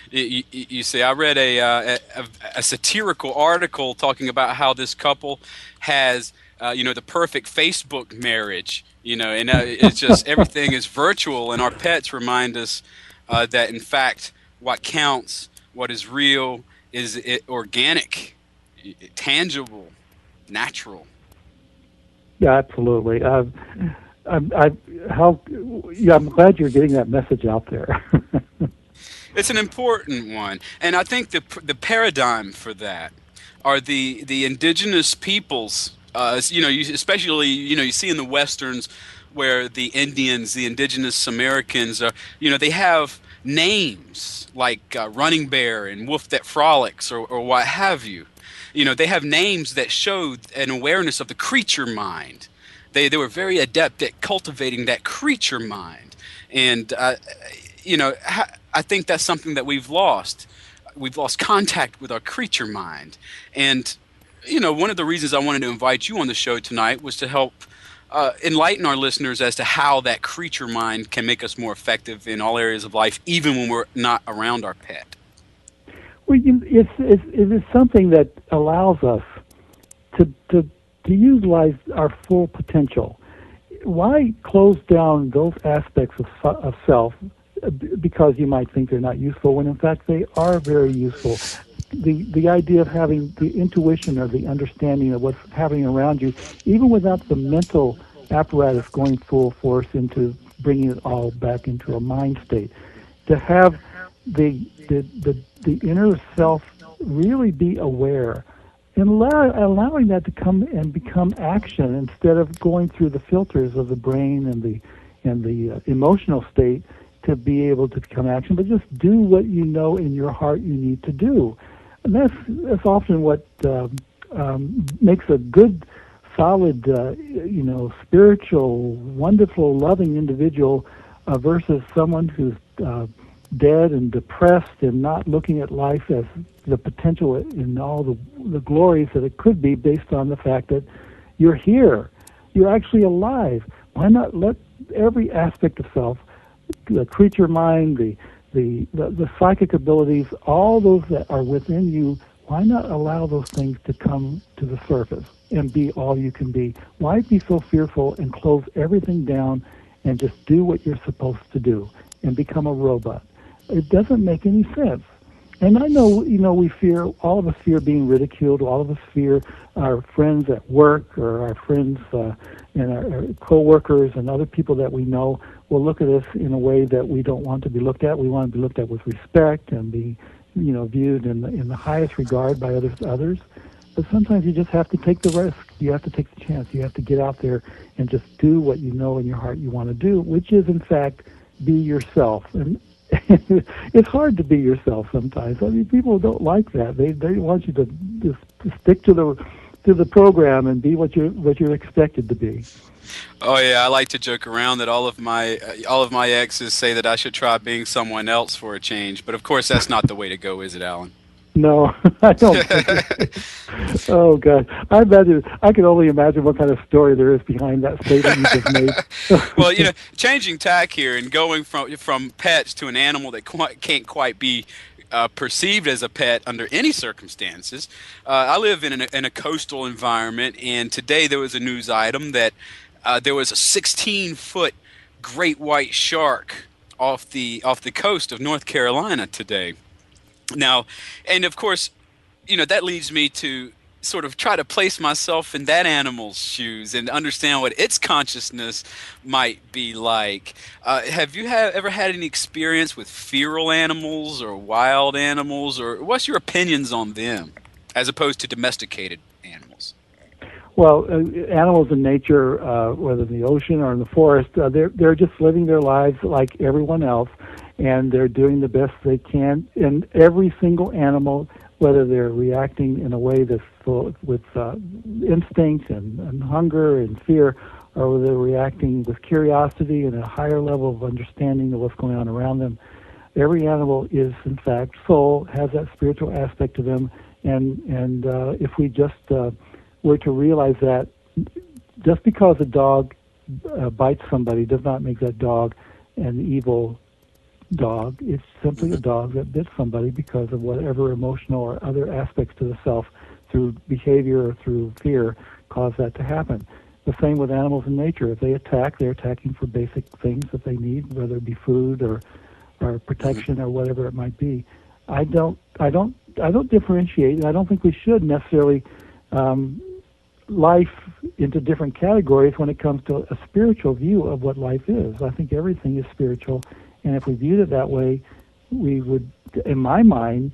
You see, I read a satirical article talking about how this couple has, the perfect Facebook marriage, and it's just everything is virtual, and our pets remind us that, in fact, what counts, what is real, is organic, tangible, natural. Yeah, absolutely. I'm glad you're getting that message out there. It's an important one, and I think the paradigm for that are the indigenous peoples. Especially you see in the westerns where the Indians, the indigenous Americans, they have names like Running Bear and Wolf That Frolics or what have you. They have names that show an awareness of the creature mind. They were very adept at cultivating that creature mind, and I think that's something that we've lost. We've lost contact with our creature mind. And, one of the reasons I wanted to invite you on the show tonight was to help enlighten our listeners as to how that creature mind can make us more effective in all areas of life, even when we're not around our pet. Well, it is something that allows us to utilize our full potential. Why close down those aspects of self? Because you might think they're not useful, when in fact they are very useful. The idea of having the intuition or the understanding of what's happening around you, even without the mental apparatus going full force into bringing it all back into a mind state, to have the inner self really be aware and allowing that to come and become action instead of going through the filters of the brain and the emotional state, to be able to become action, but just do what you know in your heart you need to do. And that's often what makes a good, solid, spiritual, wonderful, loving individual versus someone who's dead and depressed and not looking at life as the potential in all the glories that it could be based on the fact that you're here. You're actually alive. Why not let every aspect of self, the creature mind, the psychic abilities, all those that are within you, why not allow those things to come to the surface and be all you can be? Why be so fearful and close everything down and just do what you're supposed to do and become a robot? It doesn't make any sense. And I know, we fear, all of us fear being ridiculed. All of us fear our friends at work or our friends and our co-workers and other people that we know will look at us in a way that we don't want to be looked at. We want to be looked at with respect and be, viewed in the highest regard by others. But sometimes you just have to take the risk. You have to take the chance. You have to get out there and just do what you know in your heart you want to do, which is, in fact, be yourself. And it's hard to be yourself sometimes. I mean, people don't like that. They want you to just stick to the program and be what you're expected to be. Oh yeah, I like to joke around that all of my exes say that I should try being someone else for a change. But of course, that's not the way to go, is it, Alan? No, I don't think it. Oh God, I can only imagine what kind of story there is behind that statement you just made. Well, changing tack here and going from pets to an animal that can't quite be perceived as a pet under any circumstances. I live in a coastal environment, and today there was a news item that there was a 16-foot great white shark off the coast of North Carolina today. Now, and of course, that leads me to sort of try to place myself in that animal's shoes and understand what its consciousness might be like. Have you ever had any experience with feral animals or wild animals, or what's your opinions on them as opposed to domesticated animals? Well, animals in nature, whether in the ocean or in the forest, they're just living their lives like everyone else, and they're doing the best they can. And every single animal, whether they're reacting in a way that's full with instinct and hunger and fear, or whether they're reacting with curiosity and a higher level of understanding of what's going on around them, every animal is, in fact, soul, has that spiritual aspect to them. And if we just were to realize that, just because a dog bites somebody does not make that dog an evil dog. It's simply a dog that bit somebody because of whatever emotional or other aspects to the self, through behavior or through fear, caused that to happen. The same with animals in nature. If they attack, they're attacking for basic things that they need, whether it be food or protection or whatever it might be. I don't differentiate, and I don't think we should necessarily life into different categories when it comes to a spiritual view of what life is. I think everything is spiritual, and if we viewed it that way, we would, in my mind,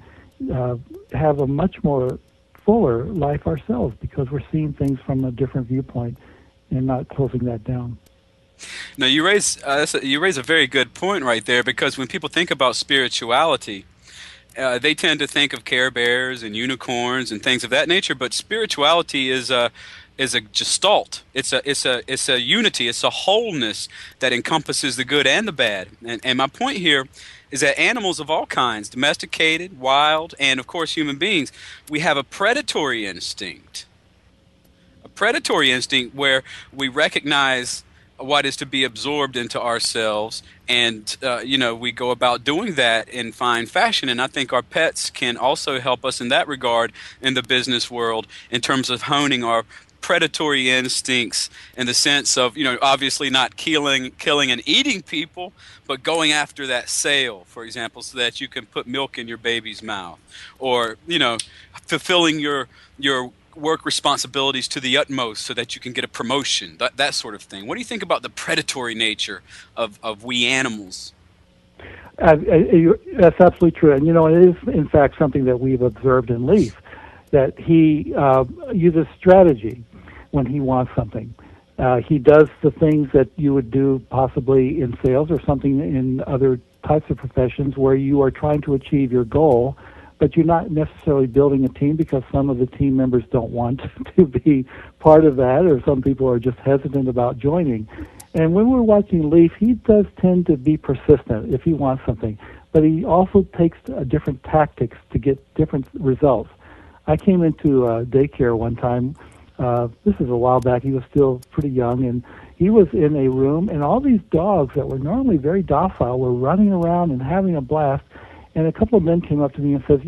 have a much more fuller life ourselves, because we're seeing things from a different viewpoint and not closing that down. Now, you raise a very good point right there, because when people think about spirituality, they tend to think of Care Bears and unicorns and things of that nature. But spirituality is a gestalt. It's a unity. It's a wholeness that encompasses the good and the bad. And my point here is that animals of all kinds, domesticated, wild, and of course human beings, we have a predatory instinct. A predatory instinct where we recognize what is to be absorbed into ourselves, and we go about doing that in fine fashion. And I think our pets can also help us in that regard in the business world, in terms of honing our predatory instincts, in the sense of, obviously not killing and eating people, but going after that sale, for example, so that you can put milk in your baby's mouth, or fulfilling your work responsibilities to the utmost so that you can get a promotion, that sort of thing. What do you think about the predatory nature of we animals? That's absolutely true. And, it is, in fact, something that we've observed in Leaf, that he uses strategy when he wants something. He does the things that you would do possibly in sales or something in other types of professions where you are trying to achieve your goal, but you're not necessarily building a team because some of the team members don't want to be part of that, or some people are just hesitant about joining. And when we're watching Leaf, he does tend to be persistent if he wants something, but he also takes different tactics to get different results. I came into daycare one time. This is a while back. He was still pretty young, and he was in a room, and all these dogs that were normally very docile were running around and having a blast. And a couple of men came up to me and said,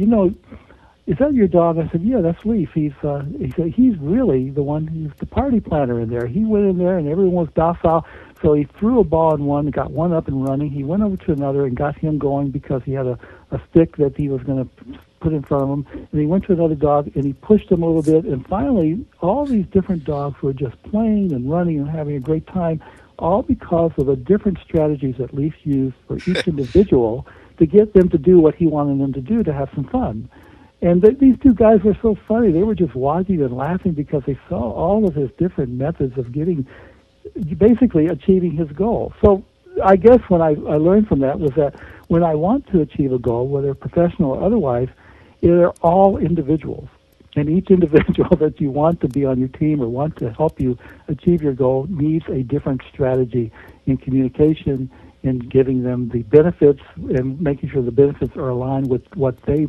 is that your dog? I said, yeah, that's Leaf. He said, he's really the one, he's the party planner in there. He went in there and everyone was docile. So he threw a ball in one, got one up and running. He went over to another and got him going because he had a stick that he was going to put in front of him. And he went to another dog and he pushed him a little bit. And finally, all these different dogs were just playing and running and having a great time, all because of the different strategies that Leaf used for each individual to get them to do what he wanted them to do, to have some fun. And these two guys were so funny. They were just watching and laughing because they saw all of his different methods of basically achieving his goal. So I guess what I learned from that was that when I want to achieve a goal, whether professional or otherwise, they're all individuals. And each individual that you want to be on your team or want to help you achieve your goal needs a different strategy in communication, in giving them the benefits and making sure the benefits are aligned with what they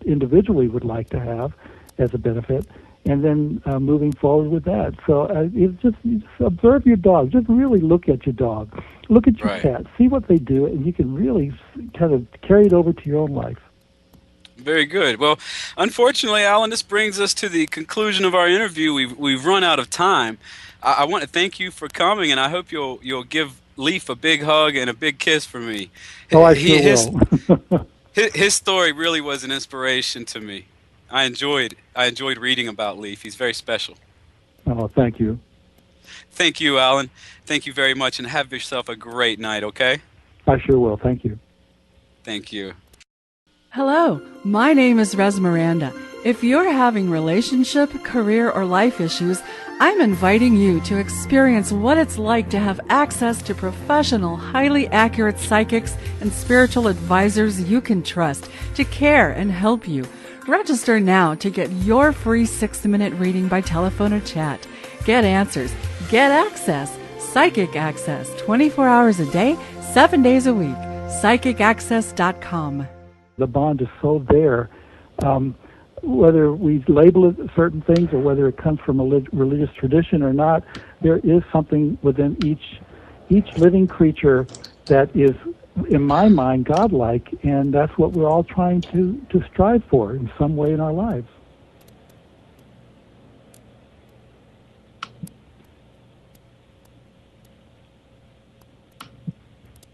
individually would like to have as a benefit, and then moving forward with that. So you just observe your dog. Just really look at your dog. Look at your cat. See what they do, and you can really kind of carry it over to your own life. Very good. Well, unfortunately, Alan, this brings us to the conclusion of our interview. We've run out of time. I want to thank you for coming, and I hope you'll give Leaf a big hug and a big kiss for me. Oh, I sure will. His story really was an inspiration to me. I enjoyed reading about Leaf. He's very special. Oh, thank you. Thank you, Alan. Thank you very much, and have yourself a great night, okay? I sure will. Thank you. Thank you. Hello, my name is Res Miranda. If you're having relationship, career, or life issues, I'm inviting you to experience what it's like to have access to professional, highly accurate psychics and spiritual advisors you can trust to care and help you. Register now to get your free 60-minute reading by telephone or chat. Get answers, get access, psychic access, 24 hours a day, 7 days a week. PsychicAccess.com. The bond is so there. Whether we label it certain things or whether it comes from a religious tradition or not, there is something within each living creature that is, in my mind, godlike, and that's what we're all trying to strive for in some way in our lives.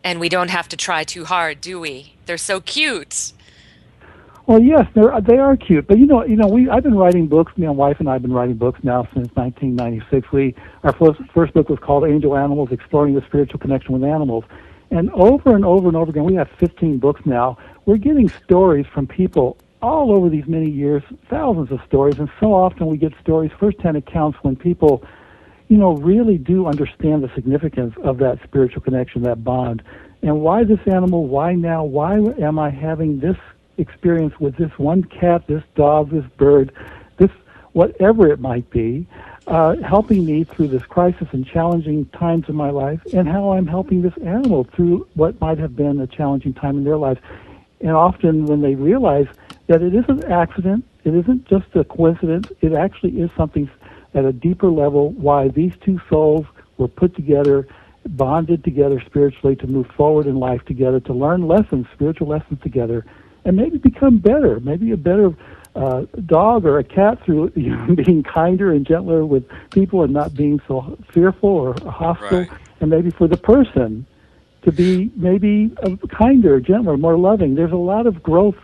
And we don't have to try too hard, do we? They're so cute. Well, yes, they are cute, but I've been writing books. My wife and I have been writing books now since 1996. Our first book was called Angel Animals: Exploring the Spiritual Connection with Animals, and over and over and over again, we have 15 books now. We're getting stories from people all over these many years, thousands of stories, and so often we get stories, first-hand accounts, when people, really do understand the significance of that spiritual connection, that bond, and why this animal, why now, why am I having this experience with this one cat, this dog, this bird, this whatever it might be, helping me through this crisis and challenging times in my life, and how I'm helping this animal through what might have been a challenging time in their lives. And often when they realize that it isn't an accident, it isn't just a coincidence, it actually is something at a deeper level, why these two souls were put together, bonded together spiritually to move forward in life together, to learn lessons, spiritual lessons together, and maybe become better, maybe a better dog or a cat through being kinder and gentler with people and not being so fearful or hostile, Right. and maybe for the person to be maybe kinder, gentler, more loving. There's a lot of growth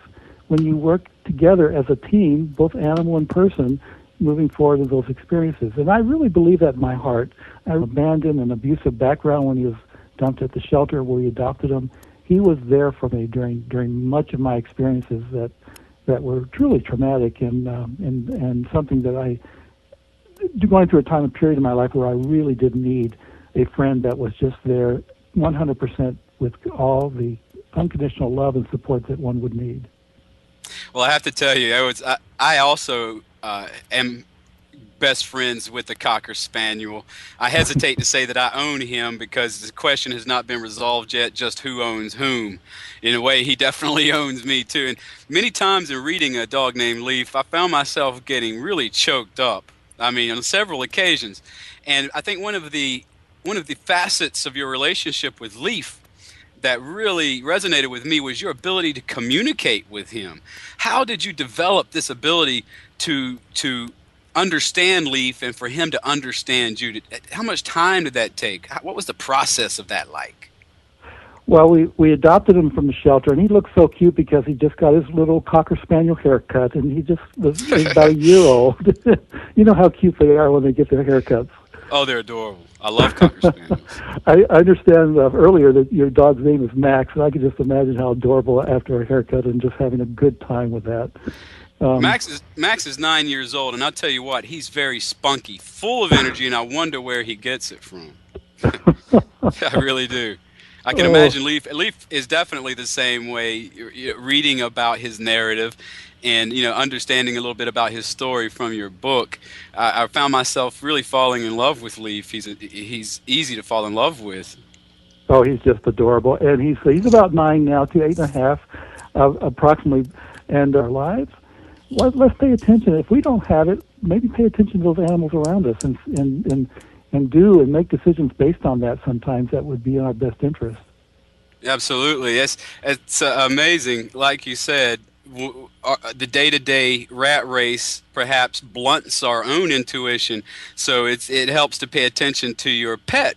when you work together as a team, both animal and person, moving forward in those experiences. And I really believe that in my heart. I abandoned an abusive background when he was dumped at the shelter where we adopted him. He was there for me during much of my experiences that were truly traumatic and something that going through a time and period in my life where I really did need a friend that was just there 100% with all the unconditional love and support that one would need. Well, I have to tell you, I also am best friends with the Cocker Spaniel. I hesitate to say that I own him because the question has not been resolved yet, just who owns whom. In a way, he definitely owns me too. And many times in reading A Dog Named Leaf, I found myself getting really choked up. I mean, on several occasions. And I think one of the facets of your relationship with Leaf that really resonated with me was your ability to communicate with him. How did you develop this ability to understand Leaf and for him to understand you? How much time did that take? What was the process of that like? Well, we adopted him from the shelter, and he looked so cute because he just got his little Cocker Spaniel haircut, and he was about a year old. You know how cute they are when they get their haircuts. Oh, they're adorable. I love Cocker Spaniels. I understand earlier that your dog's name is Max, and I could just imagine how adorable after a haircut and just having a good time with that. Max is 9 years old, and I'll tell you what, he's very spunky, full of energy, and I wonder where he gets it from. I really do. I can imagine Leaf is definitely the same way. Reading about his narrative and understanding a little bit about his story from your book, I found myself really falling in love with Leaf. He's easy to fall in love with. Oh, he's just adorable, and he's about 9 now to 8.5, approximately, and our lives. Let's pay attention. If we don't have it, maybe pay attention to those animals around us and do and make decisions based on that. Sometimes that would be in our best interest. Absolutely. It's amazing. Like you said, the day-to-day rat race perhaps blunts our own intuition. So it helps to pay attention to your pet,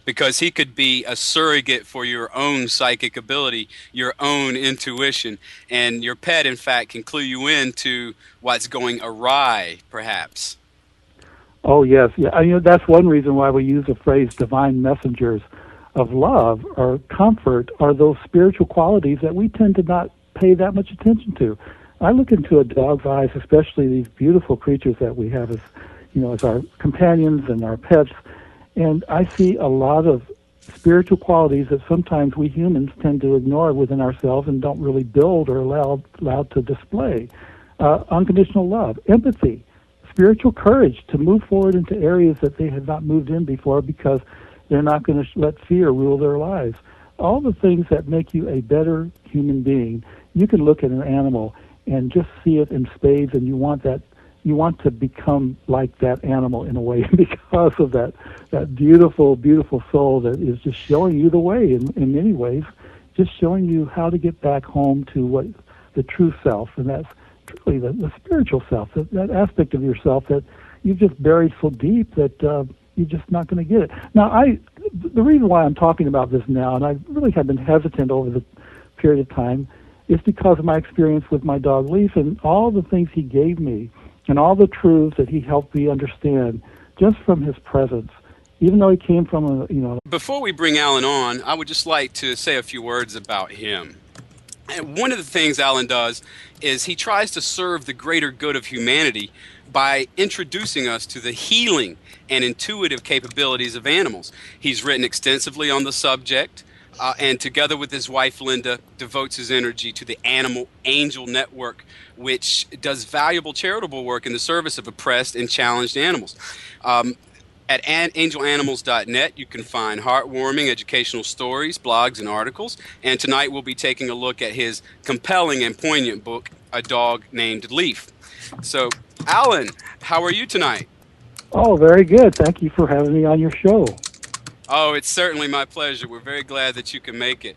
because he could be a surrogate for your own psychic ability, your own intuition. And your pet, in fact, can clue you into what's going awry, perhaps. Oh, yes. Yeah. That's one reason why we use the phrase divine messengers of love or comfort, are those spiritual qualities that we tend to not pay that much attention to. I look into a dog's eyes, especially these beautiful creatures that we have as our companions and our pets, and I see a lot of spiritual qualities that sometimes we humans tend to ignore within ourselves and don't really build or allow to display. Unconditional love, empathy, spiritual courage to move forward into areas that they have not moved in before because they're not going to let fear rule their lives. All the things that make you a better human being. You can look at an animal and just see it in spades, and you want to become like that animal in a way because of that beautiful, beautiful soul that is just showing you the way in many ways, just showing you how to get back home to what the true self, and that's truly the spiritual self, that aspect of yourself that you've just buried so deep that you're just not going to get it. Now, the reason why I'm talking about this now, and I really have been hesitant over the period of time, is because of my experience with my dog Leaf and all the things he gave me and all the truths that he helped me understand just from his presence, even though he came from Before we bring Alan on, I would just like to say a few words about him. And one of the things Alan does is he tries to serve the greater good of humanity by introducing us to the healing and intuitive capabilities of animals. He's written extensively on the subject, and together with his wife Linda, devotes his energy to the Animal Angel Network, which does valuable charitable work in the service of oppressed and challenged animals. At angelanimals.net, you can find heartwarming educational stories, blogs, and articles. And tonight we'll be taking a look at his compelling and poignant book, A Dog Named Leaf. So, Alan, how are you tonight? Oh, very good. Thank you for having me on your show. Oh, it's certainly my pleasure. We're very glad that you can make it.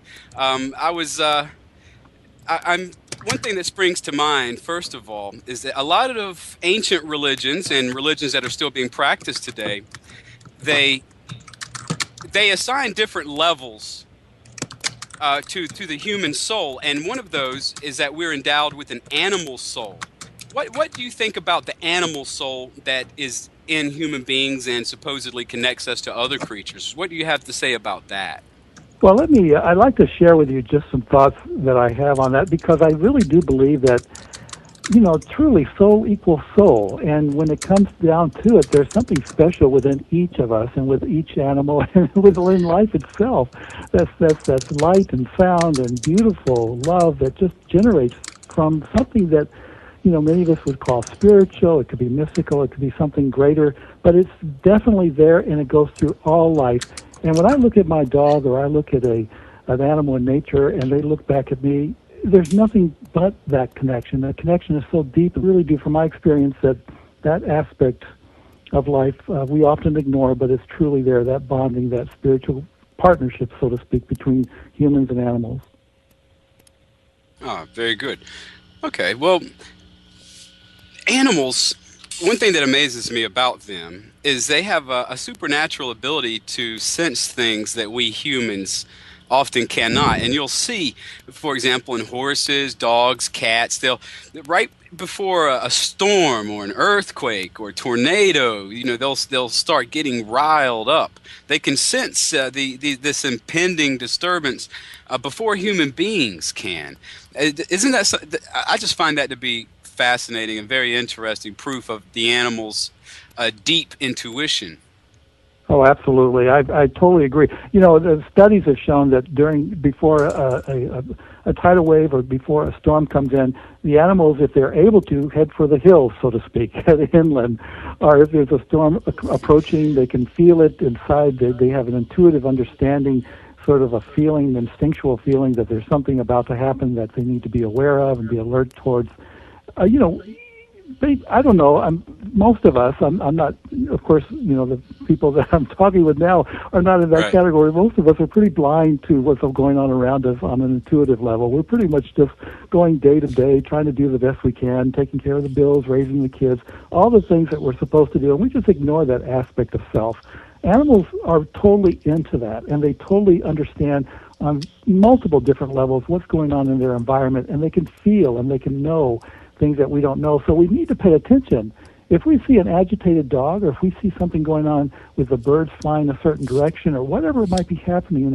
One thing that springs to mind, first of all, is that a lot of ancient religions and religions that are still being practiced today, they assign different levels to the human soul, and one of those is that we're endowed with an animal soul. What do you think about the animal soul that is in human beings and supposedly connects us to other creatures? What do you have to say about that? Well, I'd like to share with you just some thoughts that I have on that, because I really do believe that truly soul equals soul. And when it comes down to it, there's something special within each of us and with each animal and within life itself. That's light and sound and beautiful love that just generates from something that, many of us would call spiritual. It could be mystical. It could be something greater. But it's definitely there, and it goes through all life. And when I look at my dog or I look at an animal in nature and they look back at me, there's nothing but that connection. That connection is so deep. I really do, from my experience, that aspect of life we often ignore, but it's truly there, that bonding, that spiritual partnership, so to speak, between humans and animals. Oh, very good. Okay, well, animals, one thing that amazes me about them is they have a supernatural ability to sense things that we humans often cannot. And you'll see, for example, in horses, dogs, cats, they'll right before a storm or an earthquake or a tornado, they'll start getting riled up. They can sense this impending disturbance before human beings can. Isn't that? I just find that to be fascinating and very interesting proof of the animal's deep intuition. Oh, absolutely. I totally agree. The studies have shown that before a tidal wave or before a storm comes in, the animals, if they're able to, head for the hills, so to speak, head inland. Or if there's a storm approaching, they can feel it inside. They have an intuitive understanding, sort of a feeling, instinctual feeling that there's something about to happen that they need to be aware of and be alert towards. I don't know. Most of us, I'm not, of course, the people that I'm talking with now are not in that Right. category. Most of us are pretty blind to what's going on around us on an intuitive level. We're pretty much just going day to day, trying to do the best we can, taking care of the bills, raising the kids, all the things that we're supposed to do, and we just ignore that aspect of self. Animals are totally into that, and they totally understand on multiple different levels what's going on in their environment, and they can feel and they can know things that we don't know. So we need to pay attention. If we see an agitated dog, or if we see something going on with the birds flying a certain direction, or whatever might be happening in our